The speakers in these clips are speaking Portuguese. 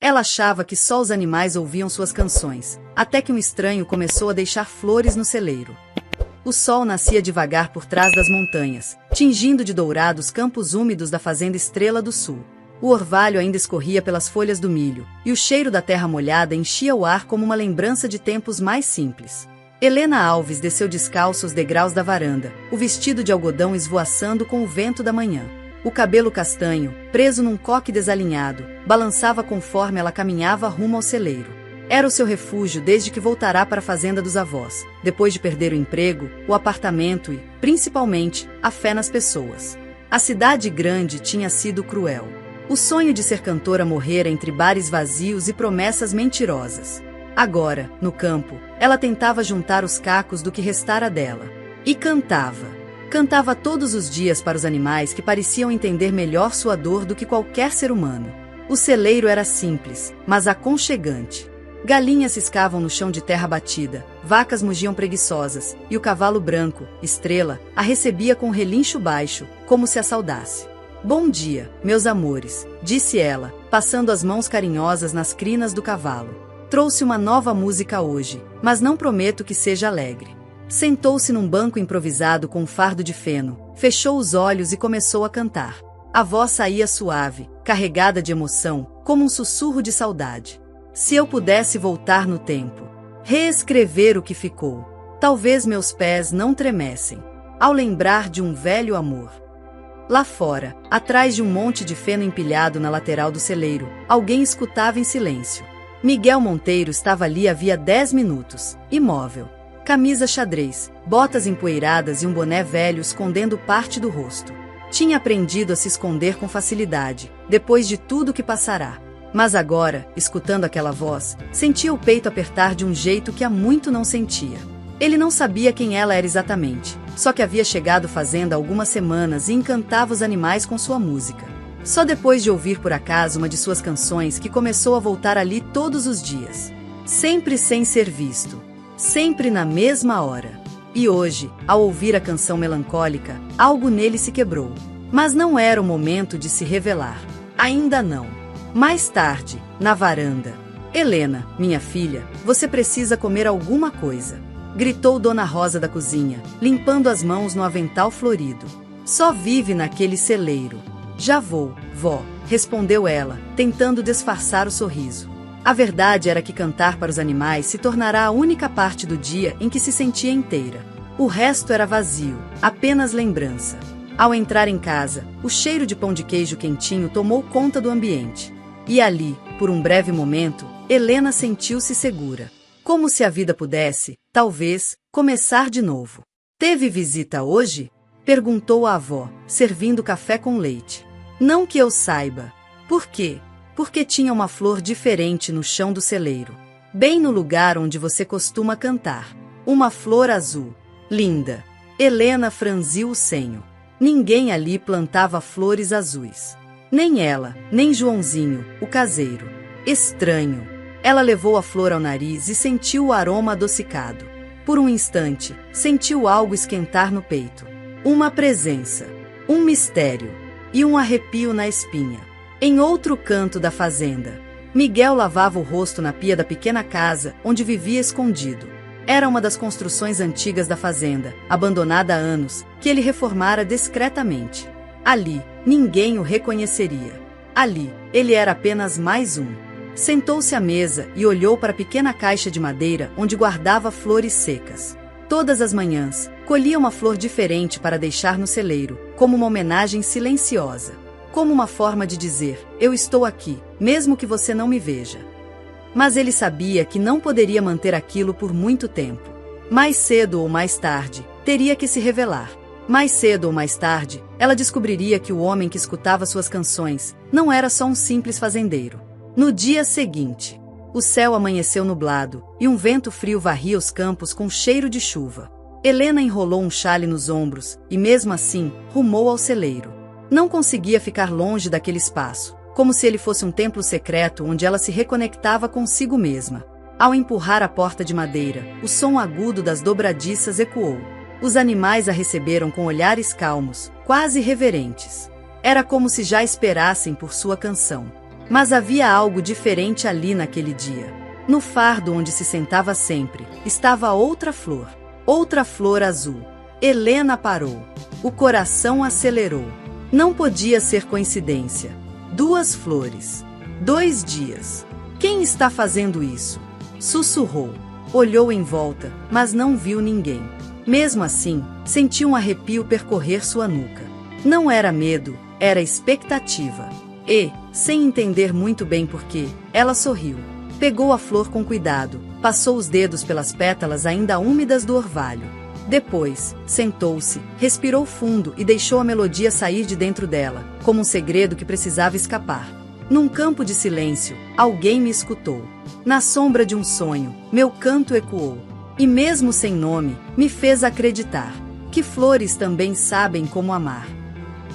Ela achava que só os animais ouviam suas canções, até que um estranho começou a deixar flores no celeiro. O sol nascia devagar por trás das montanhas, tingindo de dourado os campos úmidos da fazenda Estrela do Sul. O orvalho ainda escorria pelas folhas do milho, e o cheiro da terra molhada enchia o ar como uma lembrança de tempos mais simples. Helena Alves desceu descalço os degraus da varanda, o vestido de algodão esvoaçando com o vento da manhã. O cabelo castanho, preso num coque desalinhado, balançava conforme ela caminhava rumo ao celeiro. Era o seu refúgio desde que voltará para a fazenda dos avós, depois de perder o emprego, o apartamento e, principalmente, a fé nas pessoas. A cidade grande tinha sido cruel. O sonho de ser cantora morrera entre bares vazios e promessas mentirosas. Agora, no campo, ela tentava juntar os cacos do que restara dela. E cantava. Cantava todos os dias para os animais que pareciam entender melhor sua dor do que qualquer ser humano. O celeiro era simples, mas aconchegante. Galinhas ciscavam no chão de terra batida, vacas mugiam preguiçosas, e o cavalo branco, Estrela, a recebia com um relincho baixo, como se a saudasse. Bom dia, meus amores, disse ela, passando as mãos carinhosas nas crinas do cavalo. Trouxe uma nova música hoje, mas não prometo que seja alegre. Sentou-se num banco improvisado com um fardo de feno, fechou os olhos e começou a cantar. A voz saía suave, carregada de emoção, como um sussurro de saudade. Se eu pudesse voltar no tempo, reescrever o que ficou, talvez meus pés não tremessem, ao lembrar de um velho amor. Lá fora, atrás de um monte de feno empilhado na lateral do celeiro, alguém escutava em silêncio. Miguel Monteiro estava ali havia 10 minutos, imóvel. Camisa xadrez, botas empoeiradas e um boné velho escondendo parte do rosto. Tinha aprendido a se esconder com facilidade, depois de tudo que passará. Mas agora, escutando aquela voz, sentia o peito apertar de um jeito que há muito não sentia. Ele não sabia quem ela era exatamente, só que havia chegado fazenda há algumas semanas e encantava os animais com sua música. Só depois de ouvir por acaso uma de suas canções que começou a voltar ali todos os dias. Sempre sem ser visto. Sempre na mesma hora. E hoje, ao ouvir a canção melancólica, algo nele se quebrou. Mas não era o momento de se revelar. Ainda não. Mais tarde, na varanda. Helena, minha filha, você precisa comer alguma coisa. Gritou Dona Rosa da cozinha, limpando as mãos no avental florido. Só vive naquele celeiro. Já vou, vó, respondeu ela, tentando disfarçar o sorriso. A verdade era que cantar para os animais se tornará a única parte do dia em que se sentia inteira. O resto era vazio, apenas lembrança. Ao entrar em casa, o cheiro de pão de queijo quentinho tomou conta do ambiente. E ali, por um breve momento, Helena sentiu-se segura. Como se a vida pudesse, talvez, começar de novo. Teve visita hoje? Perguntou a avó, servindo café com leite. Não que eu saiba. Por quê? Porque tinha uma flor diferente no chão do celeiro. Bem no lugar onde você costuma cantar. Uma flor azul. Linda. Helena franziu o senho. Ninguém ali plantava flores azuis. Nem ela, nem Joãozinho, o caseiro. Estranho. Ela levou a flor ao nariz e sentiu o aroma adocicado. Por um instante, sentiu algo esquentar no peito. Uma presença. Um mistério. E um arrepio na espinha. Em outro canto da fazenda, Miguel lavava o rosto na pia da pequena casa onde vivia escondido. Era uma das construções antigas da fazenda, abandonada há anos, que ele reformara discretamente. Ali, ninguém o reconheceria. Ali, ele era apenas mais um. Sentou-se à mesa e olhou para a pequena caixa de madeira onde guardava flores secas. Todas as manhãs, colhia uma flor diferente para deixar no celeiro, como uma homenagem silenciosa. Como uma forma de dizer, eu estou aqui, mesmo que você não me veja. Mas ele sabia que não poderia manter aquilo por muito tempo. Mais cedo ou mais tarde, teria que se revelar. Mais cedo ou mais tarde, ela descobriria que o homem que escutava suas canções não era só um simples fazendeiro. No dia seguinte, o céu amanheceu nublado e um vento frio varria os campos com cheiro de chuva. Helena enrolou um xale nos ombros e, mesmo assim, rumou ao celeiro. Não conseguia ficar longe daquele espaço, como se ele fosse um templo secreto onde ela se reconectava consigo mesma. Ao empurrar a porta de madeira, o som agudo das dobradiças ecoou. Os animais a receberam com olhares calmos, quase reverentes. Era como se já esperassem por sua canção. Mas havia algo diferente ali naquele dia. No fardo onde se sentava sempre, estava outra flor azul. Helena parou. O coração acelerou. Não podia ser coincidência. 2 flores. 2 dias. Quem está fazendo isso? Sussurrou. Olhou em volta, mas não viu ninguém. Mesmo assim, sentiu um arrepio percorrer sua nuca. Não era medo, era expectativa. E, sem entender muito bem porquê, ela sorriu. Pegou a flor com cuidado, passou os dedos pelas pétalas ainda úmidas do orvalho. Depois, sentou-se, respirou fundo e deixou a melodia sair de dentro dela, como um segredo que precisava escapar. Num campo de silêncio, alguém me escutou. Na sombra de um sonho, meu canto ecoou. E mesmo sem nome, me fez acreditar que flores também sabem como amar.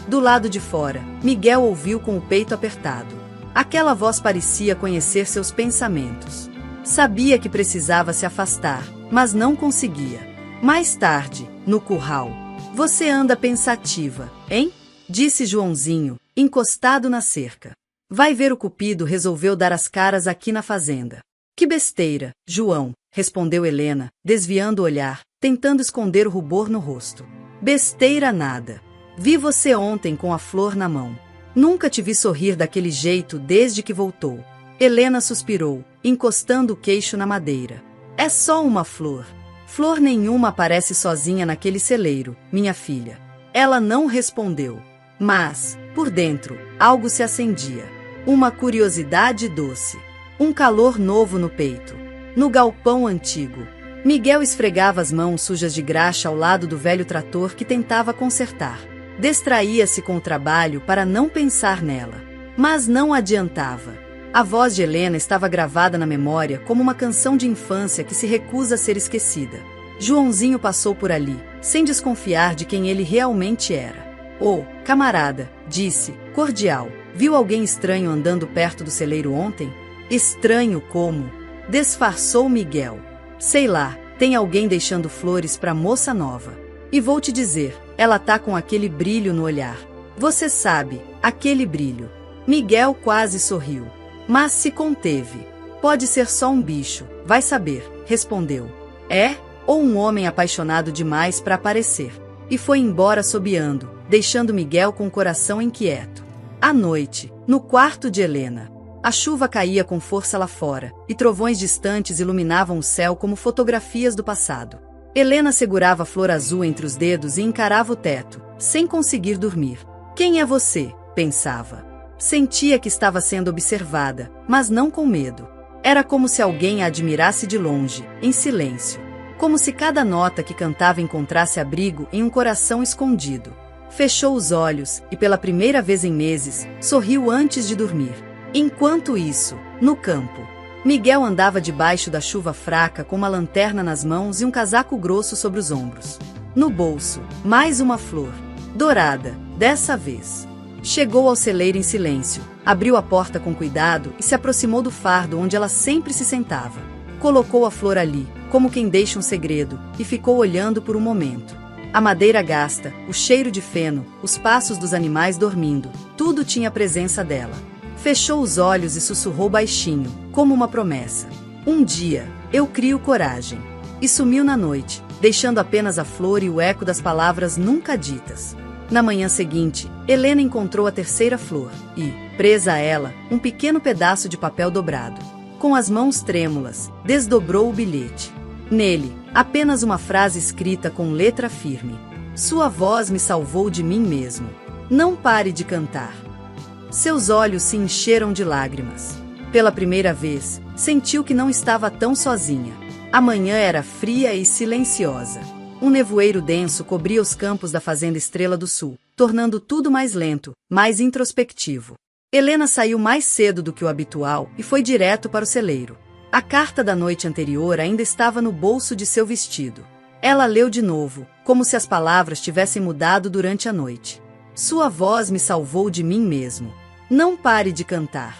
Do lado de fora, Miguel ouviu com o peito apertado. Aquela voz parecia conhecer seus pensamentos. Sabia que precisava se afastar, mas não conseguia. Mais tarde, no curral. Você anda pensativa, hein? Disse Joãozinho, encostado na cerca. Vai ver o Cupido resolveu dar as caras aqui na fazenda. Que besteira, João, respondeu Helena, desviando o olhar, tentando esconder o rubor no rosto. Besteira nada. Vi você ontem com a flor na mão. Nunca te vi sorrir daquele jeito desde que voltou. Helena suspirou, encostando o queixo na madeira. É só uma flor. Flor nenhuma aparece sozinha naquele celeiro, minha filha. Ela não respondeu. Mas, por dentro, algo se acendia. Uma curiosidade doce. Um calor novo no peito. No galpão antigo. Miguel esfregava as mãos sujas de graxa ao lado do velho trator que tentava consertar. Distraía-se com o trabalho para não pensar nela. Mas não adiantava. A voz de Helena estava gravada na memória como uma canção de infância que se recusa a ser esquecida. Joãozinho passou por ali, sem desconfiar de quem ele realmente era. Oh, camarada, disse, cordial, viu alguém estranho andando perto do celeiro ontem? Estranho como? Disfarçou Miguel. Sei lá, tem alguém deixando flores pra moça nova. E vou te dizer, ela tá com aquele brilho no olhar. Você sabe, aquele brilho. Miguel quase sorriu. Mas se conteve. Pode ser só um bicho, vai saber, respondeu. É? Ou um homem apaixonado demais para aparecer. E foi embora assobiando, deixando Miguel com o coração inquieto. À noite, no quarto de Helena. A chuva caía com força lá fora, e trovões distantes iluminavam o céu como fotografias do passado. Helena segurava a flor azul entre os dedos e encarava o teto, sem conseguir dormir. Quem é você? Pensava. Sentia que estava sendo observada, mas não com medo. Era como se alguém a admirasse de longe, em silêncio. Como se cada nota que cantava encontrasse abrigo em um coração escondido. Fechou os olhos e, pela primeira vez em meses, sorriu antes de dormir. Enquanto isso, no campo, Miguel andava debaixo da chuva fraca com uma lanterna nas mãos e um casaco grosso sobre os ombros. No bolso, mais uma flor, dourada, dessa vez. Chegou ao celeiro em silêncio, abriu a porta com cuidado e se aproximou do fardo onde ela sempre se sentava. Colocou a flor ali, como quem deixa um segredo, e ficou olhando por um momento. A madeira gasta, o cheiro de feno, os passos dos animais dormindo, tudo tinha a presença dela. Fechou os olhos e sussurrou baixinho, como uma promessa. Um dia, eu crio coragem. E sumiu na noite, deixando apenas a flor e o eco das palavras nunca ditas. Na manhã seguinte, Helena encontrou a terceira flor e, presa a ela, um pequeno pedaço de papel dobrado. Com as mãos trêmulas, desdobrou o bilhete. Nele, apenas uma frase escrita com letra firme. Sua voz me salvou de mim mesmo. Não pare de cantar. Seus olhos se encheram de lágrimas. Pela primeira vez, sentiu que não estava tão sozinha. A manhã era fria e silenciosa. Um nevoeiro denso cobria os campos da fazenda Estrela do Sul, tornando tudo mais lento, mais introspectivo. Helena saiu mais cedo do que o habitual e foi direto para o celeiro. A carta da noite anterior ainda estava no bolso de seu vestido. Ela leu de novo, como se as palavras tivessem mudado durante a noite. Sua voz me salvou de mim mesmo. Não pare de cantar.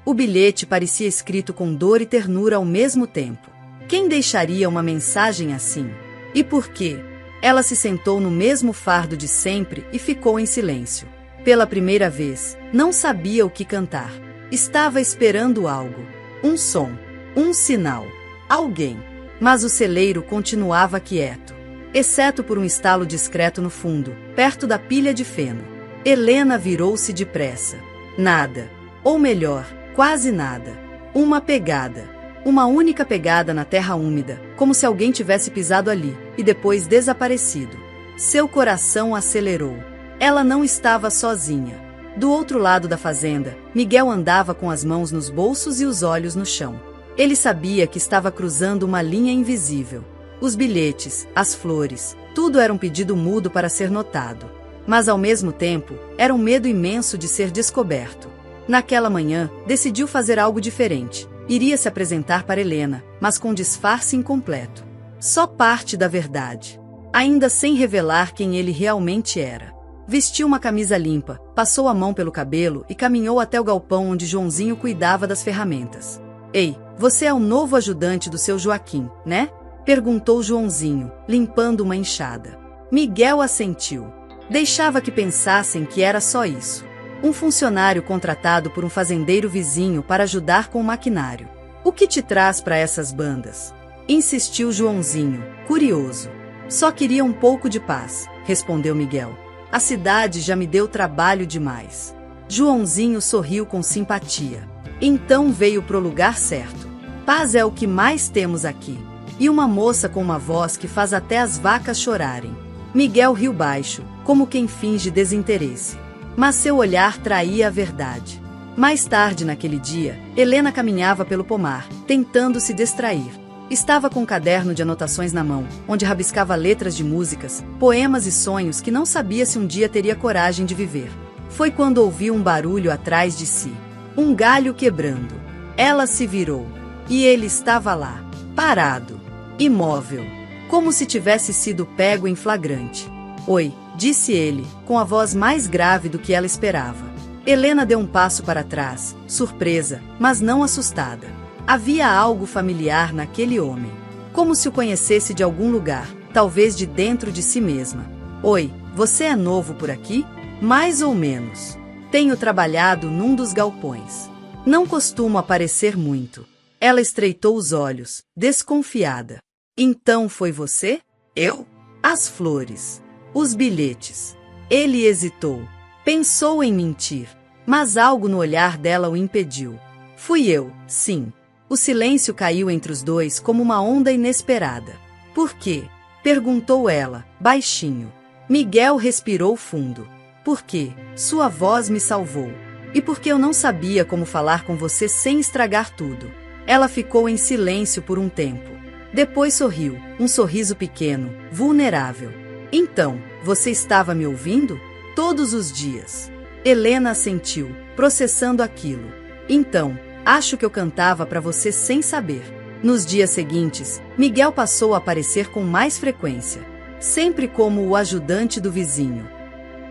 O bilhete parecia escrito com dor e ternura ao mesmo tempo. Quem deixaria uma mensagem assim? E por quê? Ela se sentou no mesmo fardo de sempre e ficou em silêncio. Pela primeira vez, não sabia o que cantar. Estava esperando algo. Um som. Um sinal. Alguém. Mas o celeiro continuava quieto. Exceto por um estalo discreto no fundo, perto da pilha de feno. Helena virou-se depressa. Nada. Ou melhor, quase nada. Uma pegada. Uma única pegada na terra úmida, como se alguém tivesse pisado ali, e depois desaparecido. Seu coração acelerou. Ela não estava sozinha. Do outro lado da fazenda, Miguel andava com as mãos nos bolsos e os olhos no chão. Ele sabia que estava cruzando uma linha invisível. Os bilhetes, as flores, tudo era um pedido mudo para ser notado. Mas ao mesmo tempo, era um medo imenso de ser descoberto. Naquela manhã, decidiu fazer algo diferente. Iria se apresentar para Helena, mas com disfarce incompleto. Só parte da verdade. Ainda sem revelar quem ele realmente era. Vestiu uma camisa limpa, passou a mão pelo cabelo e caminhou até o galpão onde Joãozinho cuidava das ferramentas. Ei, você é o novo ajudante do seu Joaquim, né? Perguntou Joãozinho, limpando uma enxada. Miguel assentiu. Deixava que pensassem que era só isso. Um funcionário contratado por um fazendeiro vizinho para ajudar com o maquinário. O que te traz para essas bandas? Insistiu Joãozinho, curioso. Só queria um pouco de paz, respondeu Miguel. A cidade já me deu trabalho demais. Joãozinho sorriu com simpatia. Então veio pro lugar certo. Paz é o que mais temos aqui. E uma moça com uma voz que faz até as vacas chorarem. Miguel riu baixo, como quem finge desinteresse. Mas seu olhar traía a verdade. Mais tarde naquele dia, Helena caminhava pelo pomar, tentando se distrair. Estava com um caderno de anotações na mão, onde rabiscava letras de músicas, poemas e sonhos que não sabia se um dia teria coragem de viver. Foi quando ouviu um barulho atrás de si. Um galho quebrando. Ela se virou. E ele estava lá, parado, imóvel, como se tivesse sido pego em flagrante. Oi, disse ele, com a voz mais grave do que ela esperava. Helena deu um passo para trás, surpresa, mas não assustada. Havia algo familiar naquele homem. Como se o conhecesse de algum lugar, talvez de dentro de si mesma. Oi, você é novo por aqui? Mais ou menos. Tenho trabalhado num dos galpões. Não costumo aparecer muito. Ela estreitou os olhos, desconfiada. Então foi você? Eu? As flores. Os bilhetes. Ele hesitou. Pensou em mentir, mas algo no olhar dela o impediu. Fui eu, sim. O silêncio caiu entre os dois como uma onda inesperada. Por quê? Perguntou ela, baixinho. Miguel respirou fundo. Porque sua voz me salvou. E porque eu não sabia como falar com você sem estragar tudo. Ela ficou em silêncio por um tempo. Depois sorriu, um sorriso pequeno, vulnerável. Então, você estava me ouvindo? Todos os dias. Helena assentiu, processando aquilo. Então, acho que eu cantava para você sem saber. Nos dias seguintes, Miguel passou a aparecer com mais frequência. Sempre como o ajudante do vizinho.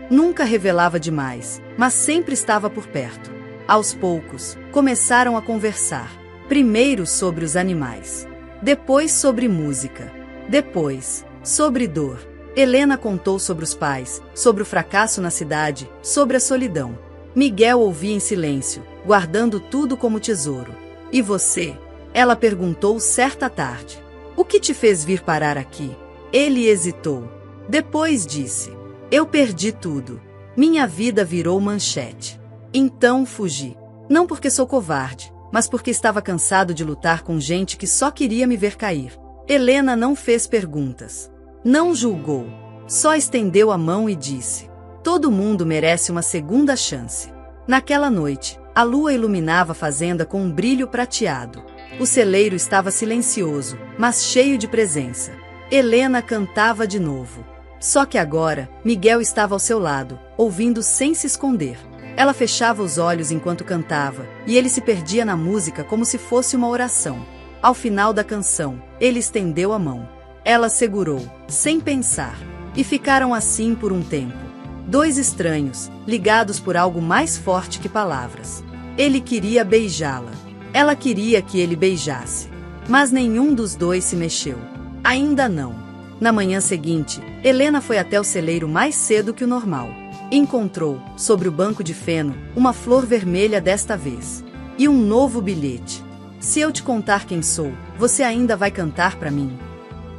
Nunca revelava demais, mas sempre estava por perto. Aos poucos, começaram a conversar. Primeiro sobre os animais. Depois sobre música. Depois, sobre dor. Helena contou sobre os pais, sobre o fracasso na cidade, sobre a solidão. Miguel ouvia em silêncio, guardando tudo como tesouro. E você? Ela perguntou certa tarde. O que te fez vir parar aqui? Ele hesitou. Depois disse. Eu perdi tudo. Minha vida virou manchete. Então fugi. Não porque sou covarde, mas porque estava cansado de lutar com gente que só queria me ver cair. Helena não fez perguntas. Não julgou. Só estendeu a mão e disse. Todo mundo merece uma segunda chance. Naquela noite, a lua iluminava a fazenda com um brilho prateado. O celeiro estava silencioso, mas cheio de presença. Helena cantava de novo. Só que agora, Miguel estava ao seu lado, ouvindo sem se esconder. Ela fechava os olhos enquanto cantava, e ele se perdia na música como se fosse uma oração. Ao final da canção, ele estendeu a mão. Ela segurou, sem pensar, e ficaram assim por um tempo. Dois estranhos, ligados por algo mais forte que palavras. Ele queria beijá-la. Ela queria que ele beijasse. Mas nenhum dos dois se mexeu. Ainda não. Na manhã seguinte, Helena foi até o celeiro mais cedo que o normal. Encontrou, sobre o banco de feno, uma flor vermelha desta vez. E um novo bilhete. Se eu te contar quem sou, você ainda vai cantar para mim?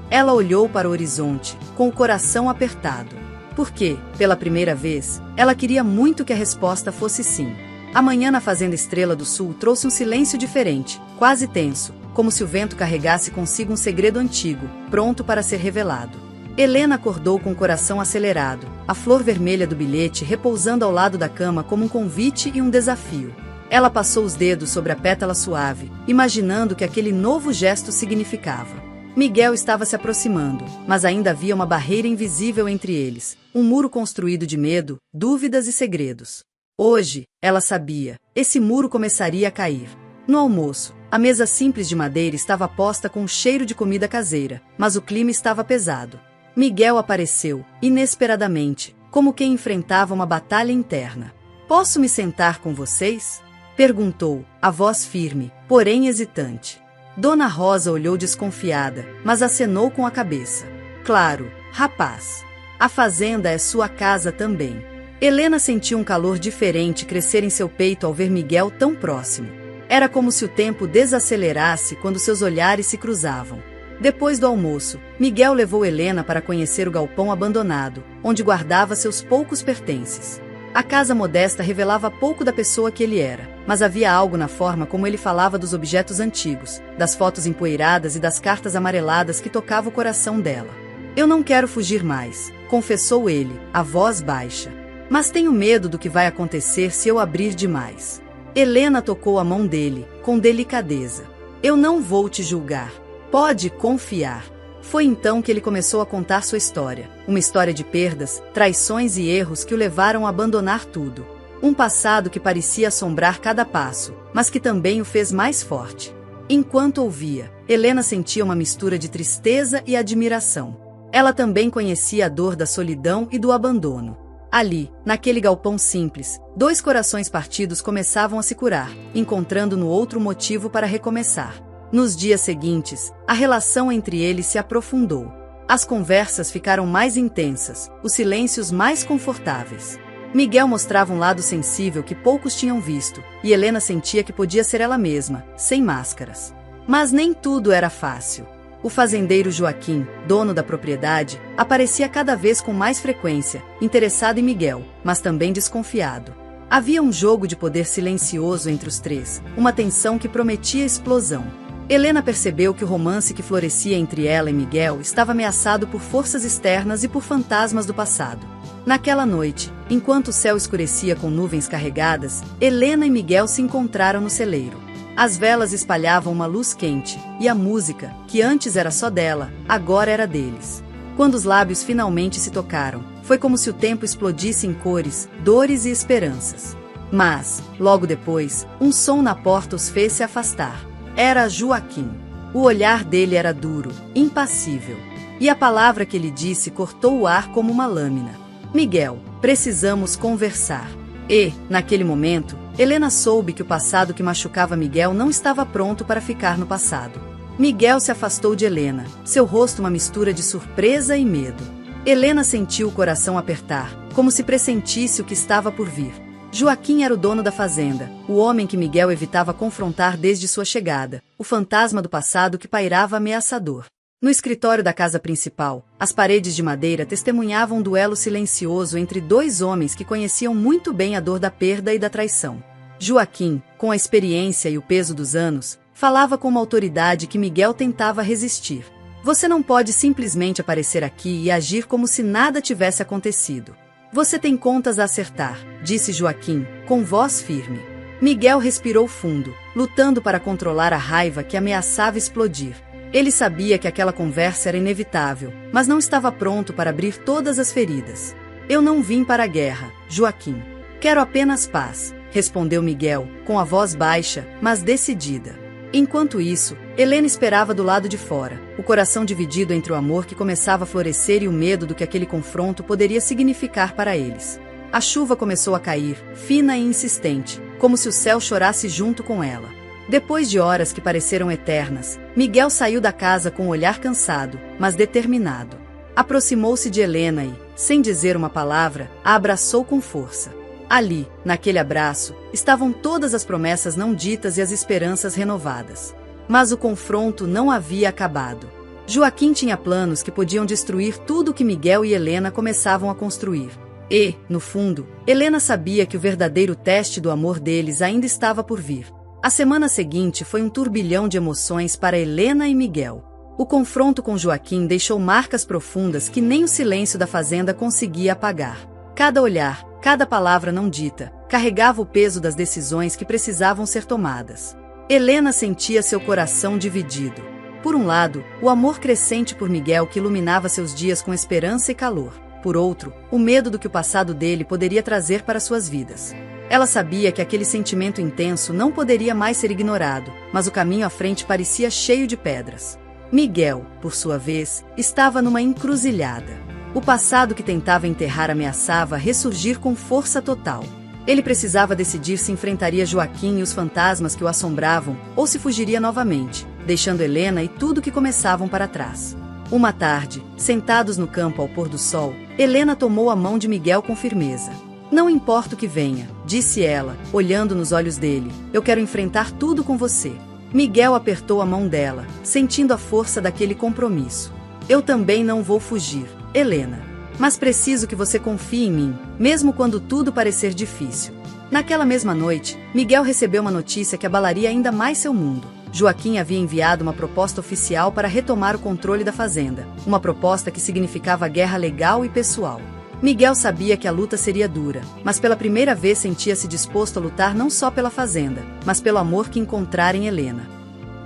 Ela olhou para o horizonte, com o coração apertado. Porque, pela primeira vez, ela queria muito que a resposta fosse sim. A manhã na Fazenda Estrela do Sul trouxe um silêncio diferente, quase tenso, como se o vento carregasse consigo um segredo antigo, pronto para ser revelado. Helena acordou com o coração acelerado, a flor vermelha do bilhete repousando ao lado da cama como um convite e um desafio. Ela passou os dedos sobre a pétala suave, imaginando o que aquele novo gesto significava. Miguel estava se aproximando, mas ainda havia uma barreira invisível entre eles, um muro construído de medo, dúvidas e segredos. Hoje, ela sabia, esse muro começaria a cair. No almoço, a mesa simples de madeira estava posta com um cheiro de comida caseira, mas o clima estava pesado. Miguel apareceu, inesperadamente, como quem enfrentava uma batalha interna. "Posso me sentar com vocês?" perguntou, a voz firme, porém hesitante. Dona Rosa olhou desconfiada, mas acenou com a cabeça. "Claro, rapaz. A fazenda é sua casa também." Helena sentiu um calor diferente crescer em seu peito ao ver Miguel tão próximo. Era como se o tempo desacelerasse quando seus olhares se cruzavam. Depois do almoço, Miguel levou Helena para conhecer o galpão abandonado, onde guardava seus poucos pertences. A casa modesta revelava pouco da pessoa que ele era, mas havia algo na forma como ele falava dos objetos antigos, das fotos empoeiradas e das cartas amareladas que tocavam o coração dela. "Eu não quero fugir mais", confessou ele, a voz baixa. "Mas tenho medo do que vai acontecer se eu abrir demais." Helena tocou a mão dele, com delicadeza. "Eu não vou te julgar. Pode confiar." Foi então que ele começou a contar sua história, uma história de perdas, traições e erros que o levaram a abandonar tudo. Um passado que parecia assombrar cada passo, mas que também o fez mais forte. Enquanto ouvia, Helena sentia uma mistura de tristeza e admiração. Ela também conhecia a dor da solidão e do abandono. Ali, naquele galpão simples, dois corações partidos começavam a se curar, encontrando no outro motivo para recomeçar. Nos dias seguintes, a relação entre eles se aprofundou. As conversas ficaram mais intensas, os silêncios mais confortáveis. Miguel mostrava um lado sensível que poucos tinham visto, e Helena sentia que podia ser ela mesma, sem máscaras. Mas nem tudo era fácil. O fazendeiro Joaquim, dono da propriedade, aparecia cada vez com mais frequência, interessado em Miguel, mas também desconfiado. Havia um jogo de poder silencioso entre os três, uma tensão que prometia explosão. Helena percebeu que o romance que florescia entre ela e Miguel estava ameaçado por forças externas e por fantasmas do passado. Naquela noite, enquanto o céu escurecia com nuvens carregadas, Helena e Miguel se encontraram no celeiro. As velas espalhavam uma luz quente, e a música, que antes era só dela, agora era deles. Quando os lábios finalmente se tocaram, foi como se o tempo explodisse em cores, dores e esperanças. Mas, logo depois, um som na porta os fez se afastar. Era Joaquim. O olhar dele era duro, impassível. E a palavra que ele disse cortou o ar como uma lâmina. "Miguel, precisamos conversar." E, naquele momento, Helena soube que o passado que machucava Miguel não estava pronto para ficar no passado. Miguel se afastou de Helena, seu rosto uma mistura de surpresa e medo. Helena sentiu o coração apertar, como se pressentisse o que estava por vir. Joaquim era o dono da fazenda, o homem que Miguel evitava confrontar desde sua chegada, o fantasma do passado que pairava ameaçador. No escritório da casa principal, as paredes de madeira testemunhavam um duelo silencioso entre dois homens que conheciam muito bem a dor da perda e da traição. Joaquim, com a experiência e o peso dos anos, falava com uma autoridade que Miguel tentava resistir. "Você não pode simplesmente aparecer aqui e agir como se nada tivesse acontecido. Você tem contas a acertar", disse Joaquim, com voz firme. Miguel respirou fundo, lutando para controlar a raiva que ameaçava explodir. Ele sabia que aquela conversa era inevitável, mas não estava pronto para abrir todas as feridas. "Eu não vim para a guerra, Joaquim. Quero apenas paz", respondeu Miguel, com a voz baixa, mas decidida. Enquanto isso, Helena esperava do lado de fora, o coração dividido entre o amor que começava a florescer e o medo do que aquele confronto poderia significar para eles. A chuva começou a cair, fina e insistente, como se o céu chorasse junto com ela. Depois de horas que pareceram eternas, Miguel saiu da casa com um olhar cansado, mas determinado. Aproximou-se de Helena e, sem dizer uma palavra, a abraçou com força. Ali, naquele abraço, estavam todas as promessas não ditas e as esperanças renovadas. Mas o confronto não havia acabado. Joaquim tinha planos que podiam destruir tudo que Miguel e Helena começavam a construir. E, no fundo, Helena sabia que o verdadeiro teste do amor deles ainda estava por vir. A semana seguinte foi um turbilhão de emoções para Helena e Miguel. O confronto com Joaquim deixou marcas profundas que nem o silêncio da fazenda conseguia apagar. Cada olhar, cada palavra não dita, carregava o peso das decisões que precisavam ser tomadas. Helena sentia seu coração dividido. Por um lado, o amor crescente por Miguel que iluminava seus dias com esperança e calor. Por outro, o medo do que o passado dele poderia trazer para suas vidas. Ela sabia que aquele sentimento intenso não poderia mais ser ignorado, mas o caminho à frente parecia cheio de pedras. Miguel, por sua vez, estava numa encruzilhada. O passado que tentava enterrar ameaçava ressurgir com força total. Ele precisava decidir se enfrentaria Joaquim e os fantasmas que o assombravam, ou se fugiria novamente, deixando Helena e tudo que começavam para trás. Uma tarde, sentados no campo ao pôr do sol, Helena tomou a mão de Miguel com firmeza. Não importa o que venha, disse ela, olhando nos olhos dele, eu quero enfrentar tudo com você. Miguel apertou a mão dela, sentindo a força daquele compromisso. Eu também não vou fugir, Helena. Mas preciso que você confie em mim, mesmo quando tudo parecer difícil. Naquela mesma noite, Miguel recebeu uma notícia que abalaria ainda mais seu mundo. Joaquim havia enviado uma proposta oficial para retomar o controle da fazenda, uma proposta que significava guerra legal e pessoal. Miguel sabia que a luta seria dura, mas pela primeira vez sentia-se disposto a lutar não só pela fazenda, mas pelo amor que encontrara em Helena.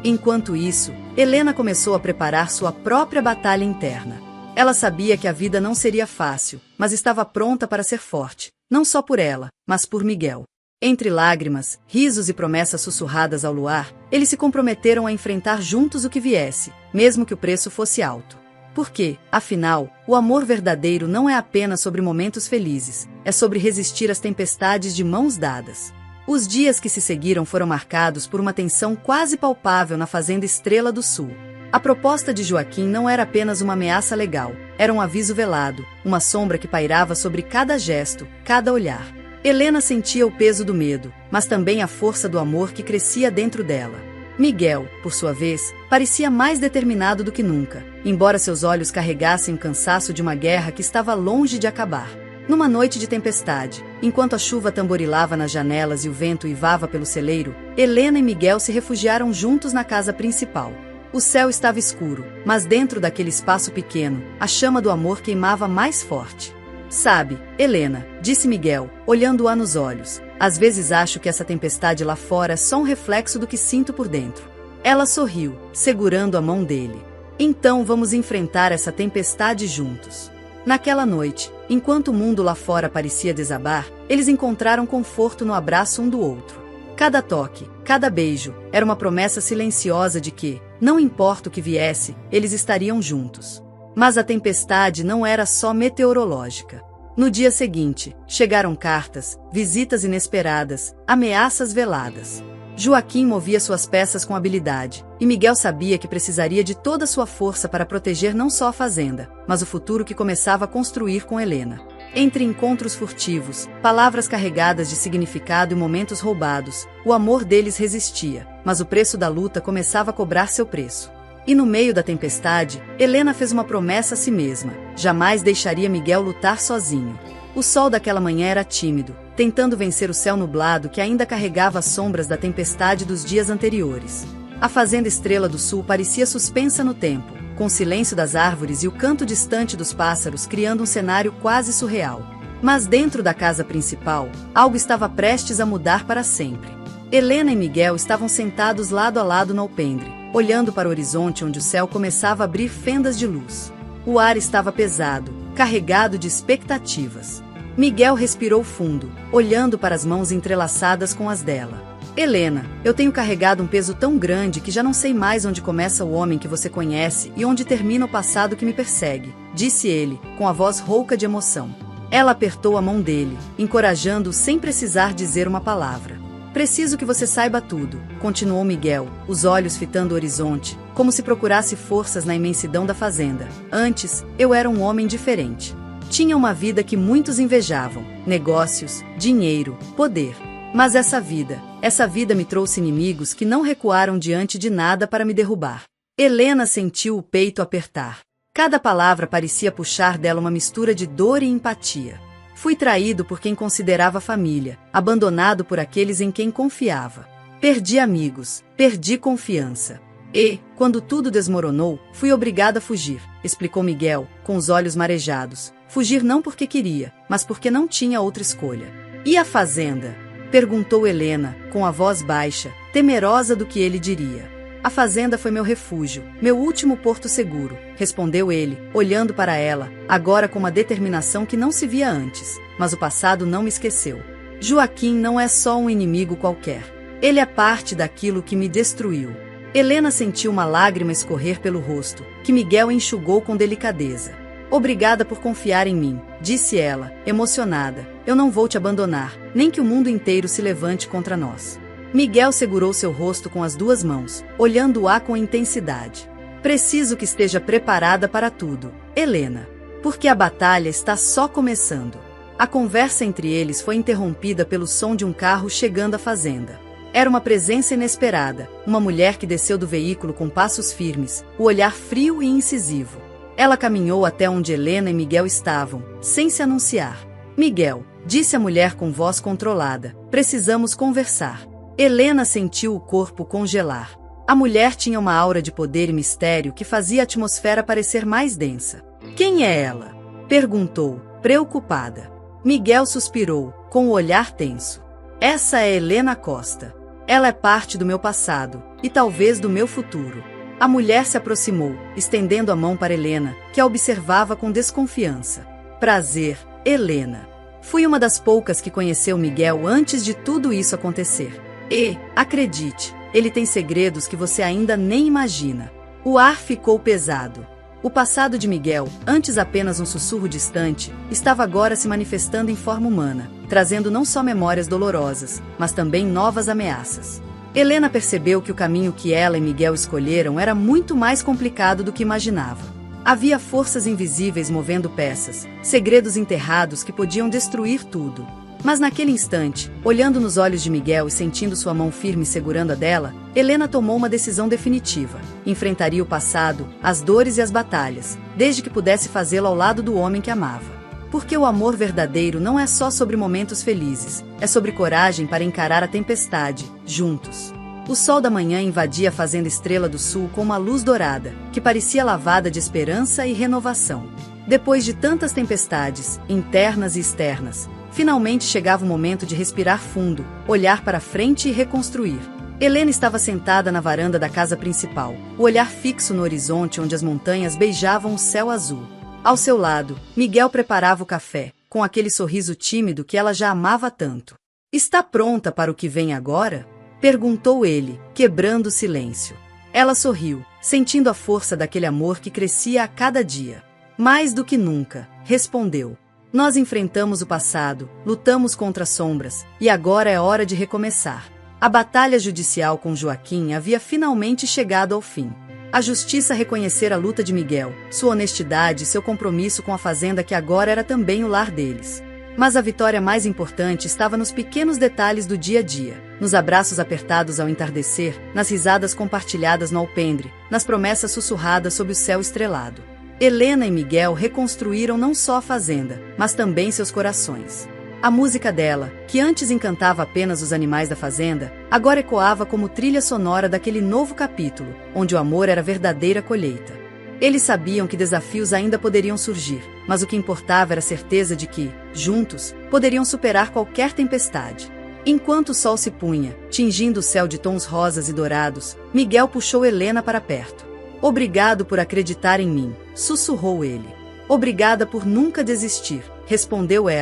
Enquanto isso, Helena começou a preparar sua própria batalha interna. Ela sabia que a vida não seria fácil, mas estava pronta para ser forte, não só por ela, mas por Miguel. Entre lágrimas, risos e promessas sussurradas ao luar, eles se comprometeram a enfrentar juntos o que viesse, mesmo que o preço fosse alto. Porque, afinal, o amor verdadeiro não é apenas sobre momentos felizes, é sobre resistir às tempestades de mãos dadas. Os dias que se seguiram foram marcados por uma tensão quase palpável na fazenda Estrela do Sul. A proposta de Joaquim não era apenas uma ameaça legal, era um aviso velado, uma sombra que pairava sobre cada gesto, cada olhar. Helena sentia o peso do medo, mas também a força do amor que crescia dentro dela. Miguel, por sua vez, parecia mais determinado do que nunca, embora seus olhos carregassem o cansaço de uma guerra que estava longe de acabar. Numa noite de tempestade, enquanto a chuva tamborilava nas janelas e o vento uivava pelo celeiro, Helena e Miguel se refugiaram juntos na casa principal. O céu estava escuro, mas dentro daquele espaço pequeno, a chama do amor queimava mais forte. Sabe, Helena, disse Miguel, olhando-a nos olhos, às vezes acho que essa tempestade lá fora é só um reflexo do que sinto por dentro. Ela sorriu, segurando a mão dele. Então vamos enfrentar essa tempestade juntos. Naquela noite, enquanto o mundo lá fora parecia desabar, eles encontraram conforto no abraço um do outro. Cada toque, cada beijo, era uma promessa silenciosa de que, não importa o que viesse, eles estariam juntos. Mas a tempestade não era só meteorológica. No dia seguinte, chegaram cartas, visitas inesperadas, ameaças veladas. Joaquim movia suas peças com habilidade, e Miguel sabia que precisaria de toda sua força para proteger não só a fazenda, mas o futuro que começava a construir com Helena. Entre encontros furtivos, palavras carregadas de significado e momentos roubados, o amor deles resistia, mas o preço da luta começava a cobrar seu preço. E no meio da tempestade, Helena fez uma promessa a si mesma: jamais deixaria Miguel lutar sozinho. O sol daquela manhã era tímido, tentando vencer o céu nublado que ainda carregava as sombras da tempestade dos dias anteriores. A fazenda Estrela do Sul parecia suspensa no tempo, com o silêncio das árvores e o canto distante dos pássaros criando um cenário quase surreal. Mas dentro da casa principal, algo estava prestes a mudar para sempre. Helena e Miguel estavam sentados lado a lado no alpendre, olhando para o horizonte onde o céu começava a abrir fendas de luz. O ar estava pesado, carregado de expectativas. Miguel respirou fundo, olhando para as mãos entrelaçadas com as dela. Helena, eu tenho carregado um peso tão grande que já não sei mais onde começa o homem que você conhece e onde termina o passado que me persegue, disse ele, com a voz rouca de emoção. Ela apertou a mão dele, encorajando-o sem precisar dizer uma palavra. Preciso que você saiba tudo, continuou Miguel, os olhos fitando o horizonte, como se procurasse forças na imensidão da fazenda. Antes, eu era um homem diferente. Tinha uma vida que muitos invejavam: negócios, dinheiro, poder. Mas essa vida me trouxe inimigos que não recuaram diante de nada para me derrubar. Helena sentiu o peito apertar. Cada palavra parecia puxar dela uma mistura de dor e empatia. Fui traído por quem considerava família, abandonado por aqueles em quem confiava. Perdi amigos, perdi confiança. E, quando tudo desmoronou, fui obrigada a fugir, explicou Miguel, com os olhos marejados. Fugir não porque queria, mas porque não tinha outra escolha. E a fazenda? Perguntou Helena, com a voz baixa, temerosa do que ele diria. A fazenda foi meu refúgio, meu último porto seguro, respondeu ele, olhando para ela, agora com uma determinação que não se via antes. Mas o passado não me esqueceu. Joaquim não é só um inimigo qualquer. Ele é parte daquilo que me destruiu. Helena sentiu uma lágrima escorrer pelo rosto, que Miguel enxugou com delicadeza. Obrigada por confiar em mim, disse ela, emocionada. Eu não vou te abandonar, nem que o mundo inteiro se levante contra nós. Miguel segurou seu rosto com as duas mãos, olhando-a com intensidade. Preciso que esteja preparada para tudo, Helena, porque a batalha está só começando. A conversa entre eles foi interrompida pelo som de um carro chegando à fazenda. Era uma presença inesperada, uma mulher que desceu do veículo com passos firmes, o olhar frio e incisivo. Ela caminhou até onde Helena e Miguel estavam, sem se anunciar. Miguel, disse a mulher com voz controlada, precisamos conversar. Helena sentiu o corpo congelar. A mulher tinha uma aura de poder e mistério que fazia a atmosfera parecer mais densa. Quem é ela? Perguntou, preocupada. Miguel suspirou, com o olhar tenso. Essa é Helena Costa. Ela é parte do meu passado, e talvez do meu futuro. A mulher se aproximou, estendendo a mão para Helena, que a observava com desconfiança. Prazer, Helena. Fui uma das poucas que conheceu Miguel antes de tudo isso acontecer. E, acredite, ele tem segredos que você ainda nem imagina. O ar ficou pesado. O passado de Miguel, antes apenas um sussurro distante, estava agora se manifestando em forma humana, trazendo não só memórias dolorosas, mas também novas ameaças. Helena percebeu que o caminho que ela e Miguel escolheram era muito mais complicado do que imaginava. Havia forças invisíveis movendo peças, segredos enterrados que podiam destruir tudo. Mas naquele instante, olhando nos olhos de Miguel e sentindo sua mão firme segurando a dela, Helena tomou uma decisão definitiva. Enfrentaria o passado, as dores e as batalhas, desde que pudesse fazê-lo ao lado do homem que amava. Porque o amor verdadeiro não é só sobre momentos felizes, é sobre coragem para encarar a tempestade, juntos. O sol da manhã invadia a fazenda Estrela do Sul com uma luz dourada, que parecia lavada de esperança e renovação. Depois de tantas tempestades, internas e externas, finalmente chegava o momento de respirar fundo, olhar para frente e reconstruir. Helena estava sentada na varanda da casa principal, o olhar fixo no horizonte onde as montanhas beijavam o céu azul. Ao seu lado, Miguel preparava o café, com aquele sorriso tímido que ela já amava tanto. Está pronta para o que vem agora? Perguntou ele, quebrando o silêncio. Ela sorriu, sentindo a força daquele amor que crescia a cada dia. Mais do que nunca, respondeu. Nós enfrentamos o passado, lutamos contra as sombras, e agora é hora de recomeçar. A batalha judicial com Joaquim havia finalmente chegado ao fim. A justiça reconhecera a luta de Miguel, sua honestidade e seu compromisso com a fazenda que agora era também o lar deles. Mas a vitória mais importante estava nos pequenos detalhes do dia a dia, nos abraços apertados ao entardecer, nas risadas compartilhadas no alpendre, nas promessas sussurradas sob o céu estrelado. Helena e Miguel reconstruíram não só a fazenda, mas também seus corações. A música dela, que antes encantava apenas os animais da fazenda, agora ecoava como trilha sonora daquele novo capítulo, onde o amor era verdadeira colheita. Eles sabiam que desafios ainda poderiam surgir, mas o que importava era a certeza de que, juntos, poderiam superar qualquer tempestade. Enquanto o sol se punha, tingindo o céu de tons rosas e dourados, Miguel puxou Helena para perto. Obrigado por acreditar em mim, sussurrou ele. Obrigada por nunca desistir, respondeu ela.